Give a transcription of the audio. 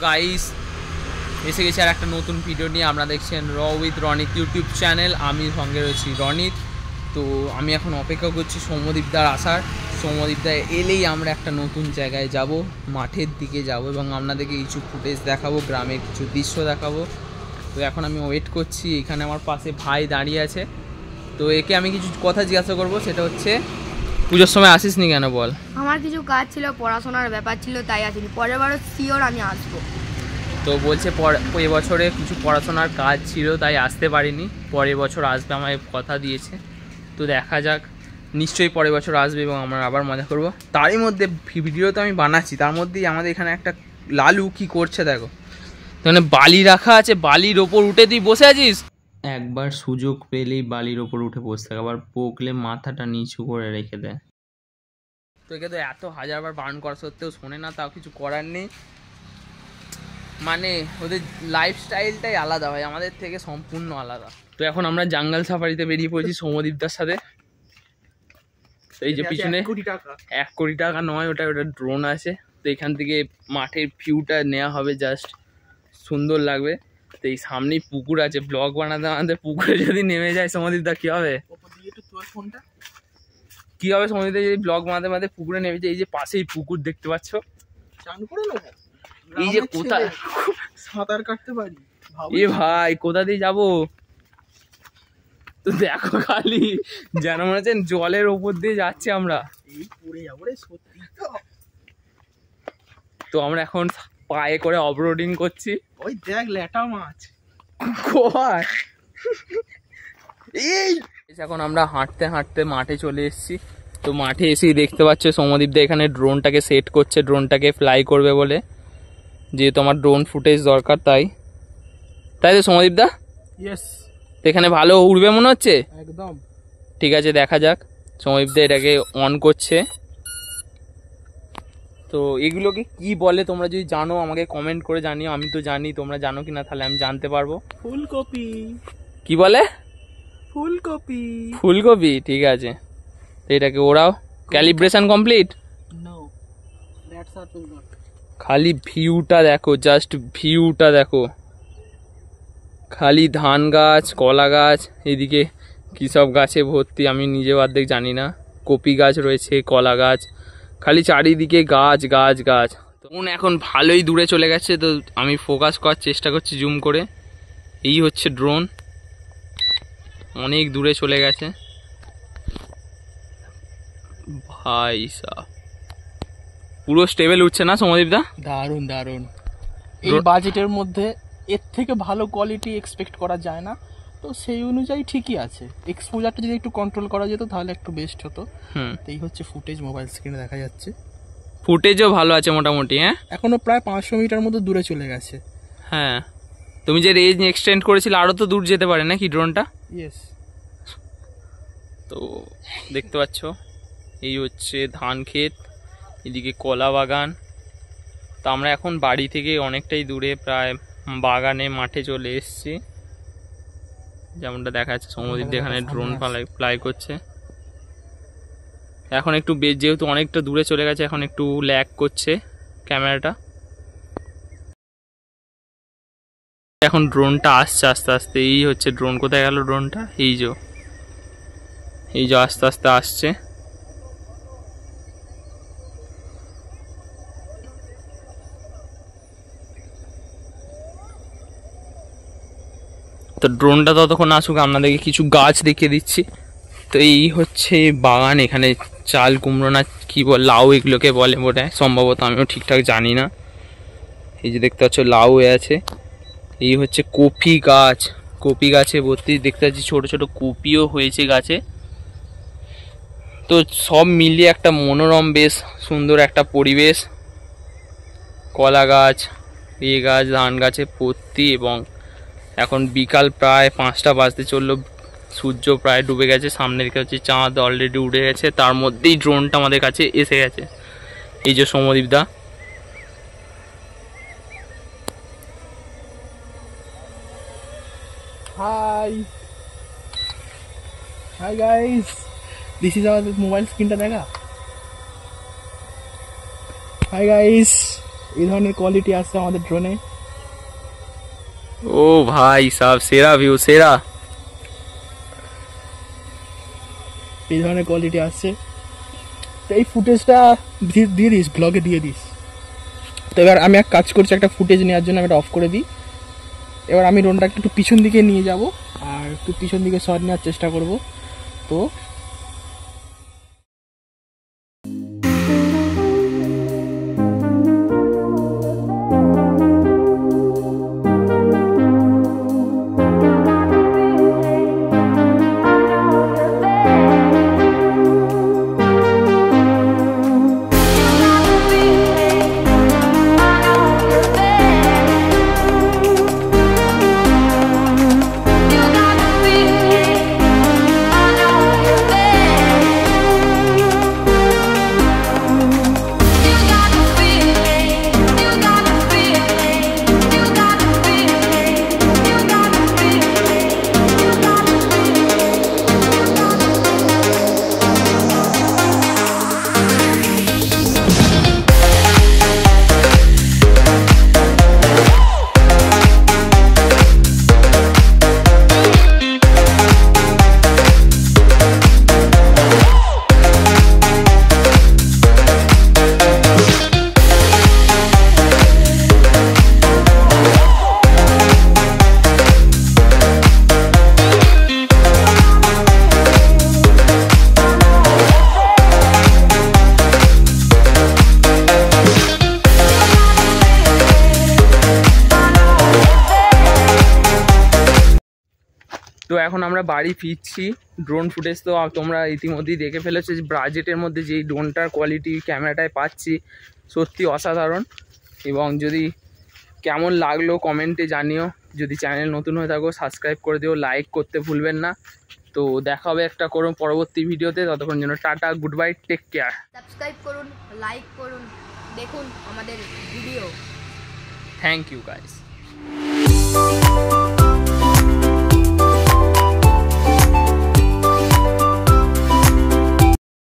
Guys এসে গেছে আর একটা নতুন ভিডিও নিয়ে। আপনারা দেখছেন র উইথ রনিত ইউটিউব চ্যানেল। আমি সঙ্গে রয়েছি রনিত। তো আমি এখন অপেক্ষা করছি সৌম্যদীপদার আসার। সৌম্যদীপদা এলেই আমরা একটা নতুন জায়গায় যাব, মাঠের দিকে যাব এবং আপনাদেরকে কিছু ফুটেজ দেখাবো, গ্রামের কিছু দৃশ্য দেখাবো। তো এখন আমি ওয়েট করছি। এখানে আমার পাশে ভাই দাঁড়িয়ে আছে। তো একে আমি কিছু কথা জিজ্ঞাসা করবো, সেটা হচ্ছে পুজোর সময় আসিস নি কেন বল? আমার কিছু কাজ ছিল, পড়াশোনার ব্যাপার ছিল, তাই আসিনি। পরের বারও শিওর আমি আসবো। তো বলছে এবছরে কিছু পড়াশোনার কাজ ছিল তাই আসতে পারিনি, পরের বছর আসবে আমায় কথা দিয়েছে। তো দেখা যাক, নিশ্চয়ই পরের বছর আসবে এবং আমরা আবার মজা করব। তারই মধ্যে ভিডিও তো আমি বানাচ্ছি, তার মধ্যেই আমাদের এখানে একটা লালু কি করছে দেখো। এখানে বালি রাখা আছে, বালির ওপর উঠে তুই বসে আছিস। একবার সুযোগ পেলেই বালির ওপর উঠে বসে থাকে, আবার পোকলে মাথাটা নিচু করে রেখে দেয়। তো একে তো এত হাজারবার বারণ করা সত্ত্বেও শোনে না, তাও কিছু করার নেই। মানে ওদের লাইফস্টাইলটাই আলাদা হয়, আমাদের থেকে সম্পূর্ণ আলাদা। তো এখন আমরা জঙ্গল সাফারিতে বেরিয়ে পড়েছি সৌম্যদীপদার সাথে। এই যে পিছনে 1 কোটি টাকা নয়, ওটা ড্রোন আছে। তো এখান থেকে মাঠের ভিউটা নেওয়া হবে, জাস্ট সুন্দর লাগবে। তো এই সামনেই পুকুর আছে, ব্লগ বানাতে বানাতে পুকুরে যদি নেমে যায় সৌম্যদীপদা কি হবে? কি হবে সৌম্যদীপদা যদি ব্লগ বানাতে বানাতে পুকুরে নেমে যায়? এই যে পাশেই পুকুর দেখতে পাচ্ছ, এই যে কোথায় সাঁতার কাটতে পারি। এ ভাই কোথা দিয়ে যাবো? তো দেখো খালি যেন মনে হচ্ছে জলের ওপর দিয়ে যাচ্ছি আমরা। তো আমরা এখন পায়ে করে অফরোডিং করছি। ওই দেখ ল্যাটা মাছ। এই এখন আমরা হাঁটতে হাঁটতে মাঠে চলে এসেছি। তো মাঠে এসেই দেখতে পাচ্ছ সৌম্যদীপদা এখানে ড্রোনটাকে সেট করছে, ড্রোনটাকে ফ্লাই করবে বলে, যেহেতু আমার ড্রোন ফুটেজ দরকার। তাই তো সৌম্যদীপদা? ইয়েস। তো এখানে ভালো উড়বে মনে হচ্ছে একদম। ঠিক আছে, দেখা যাক। সৌম্যদীপদা এটাকে অন করছে। তো এগুলোকে কি বলে তোমরা যদি জানো আমাকে কমেন্ট করে জানিও। আমি তো জানি, তোমরা জানো কিনা তাহলে আমি জানতে পারবো। ফুলকপি। কি বলে? ফুলকপি। ফুলকপি, ঠিক আছে। তো এটাকে ওরাও ক্যালিব্রেশন কমপ্লিট। খালি ভিউটা দেখো, জাস্ট ভিউটা দেখো। খালি ধান গাছ, কলা গাছ, এদিকে কী সব গাছে ভর্তি আমি নিজেও অর্ধেক জানি না। কপি গাছ রয়েছে, কলা গাছ, খালি চারিদিকে গাছ গাছ গাছ। তখন এখন ভালোই দূরে চলে গেছে। তো আমি ফোকাস করার চেষ্টা করছি জুম করে। এই হচ্ছে ড্রোন, অনেক দূরে চলে গেছে ভাই সাহ। পুরো স্টেবল উঠছে না সৌম্যদীপদা? দারুণ দারুণ। এই বাজেটের মধ্যে এর থেকে ভালো কোয়ালিটি এক্সপেক্ট করা যায় না। তো সেই অনুযায়ী ঠিকই আছে। এক্সপোজারটা যদি একটু কন্ট্রোল করা যেত তাহলে একটু বেস্ট হতো। এই হচ্ছে ফুটেজ, মোবাইল স্ক্রিনে দেখা যাচ্ছে। ফুটেজও ভালো আছে মোটামুটি। হ্যাঁ, এখনো প্রায় 500 মিটার মতো দূরে চলে গেছে। হ্যাঁ, তুমি যে রেঞ্জ এক্সটেন্ড করেছিলে আরও তো দূর যেতে পারে নাকি ড্রোনটা? ইয়েস। তো দেখতে পাচ্ছ এই হচ্ছে ধান ক্ষেত, এদিকে কলা বাগান। তো আমরা এখন বাড়ি থেকে অনেকটাই দূরে, প্রায় বাগানে মাঠে চলে এসেছি। যেমনটা দেখা যাচ্ছে সৌম্যদীপ এখানে ড্রোন ফ্লাই করছে। এখন একটু যেহেতু অনেকটা দূরে চলে গেছে, এখন একটু ল্যাগ করছে ক্যামেরাটা। এখন ড্রোনটা আসছে আস্তে আস্তে। এই হচ্ছে ড্রোন, কোথায় গেল ড্রোনটা? এই যে আস্তে আস্তে আসছে। তো ড্রোনটা ততক্ষণ আসুক, আপনাদেরকে কিছু গাছ দেখিয়ে দিচ্ছি। তো এই হচ্ছে বাগান, এখানে চাল কুমড়ো না কি বল, লাউ এগুলোকে বলে বোধ হয়, সম্ভবত, আমিও ঠিকঠাক জানি না। এই যে দেখতে পাচ্ছ লাউ আছে। এই হচ্ছে কপি গাছ, কপি গাছে ভর্তি দেখতে পাচ্ছি, ছোট ছোট কপিও হয়েছে গাছে। তো সব মিলিয়ে একটা মনোরম, বেশ সুন্দর একটা পরিবেশ। কলা গাছ, গাছ, ধান গাছে ভর্তি। এবং এখন বিকাল প্রায় 5টা বাজতে চললো, সূর্য প্রায় ডুবে গেছে, সামনের দিকে হচ্ছে চাঁদ অলরেডি উঠে গেছে, তার মধ্যেই ড্রোনটা আমাদের কাছে এসে গেছে। এই যে সৌম্যদীপ দা, hi hi guys, this is our mobile স্ক্রিনটা দেখা। হাই গাইস, এই ধরনের কোয়ালিটি আসছে আমাদের ড্রোনে। ও ভাই সাব, সেরা ভিউ, সেরা। এই ধরনের কোয়ালিটি আসছে। তো এই ফুটেজটা দিয়ে দিস, ব্লগে দিয়ে দিস। তো এবার আমি এক কাজ করছি, একটা ফুটেজ নেওয়ার জন্য আমি এটা অফ করে দিই। এবার আমি ড্রোনটাকে একটু পিছন দিকে নিয়ে যাব আর একটু পিছন দিকে শট নেওয়ার চেষ্টা করব। তো এখন আমরা বাড়ি ফিরছি। ড্রোন ফুটেজ তো তোমরা ইতিমধ্যেই দেখে ফেলেছো, যে বাজেটের মধ্যে যেই ড্রোনটার কোয়ালিটি ক্যামেরাটায় পাচ্ছি সত্যি অসাধারণ। এবং যদি কেমন লাগলো কমেন্টে জানিও, যদি চ্যানেল নতুন হয়ে থাকো সাবস্ক্রাইব করে দিও, লাইক করতে ভুলবেন না। তো দেখা হবে একটা করুন পরবর্তী ভিডিওতে, ততক্ষণ জন্য টাটা, good bye, take care. Subscribe করুন, লাইক করুন, দেখুন আমাদের ভিডিও। Thank you guys.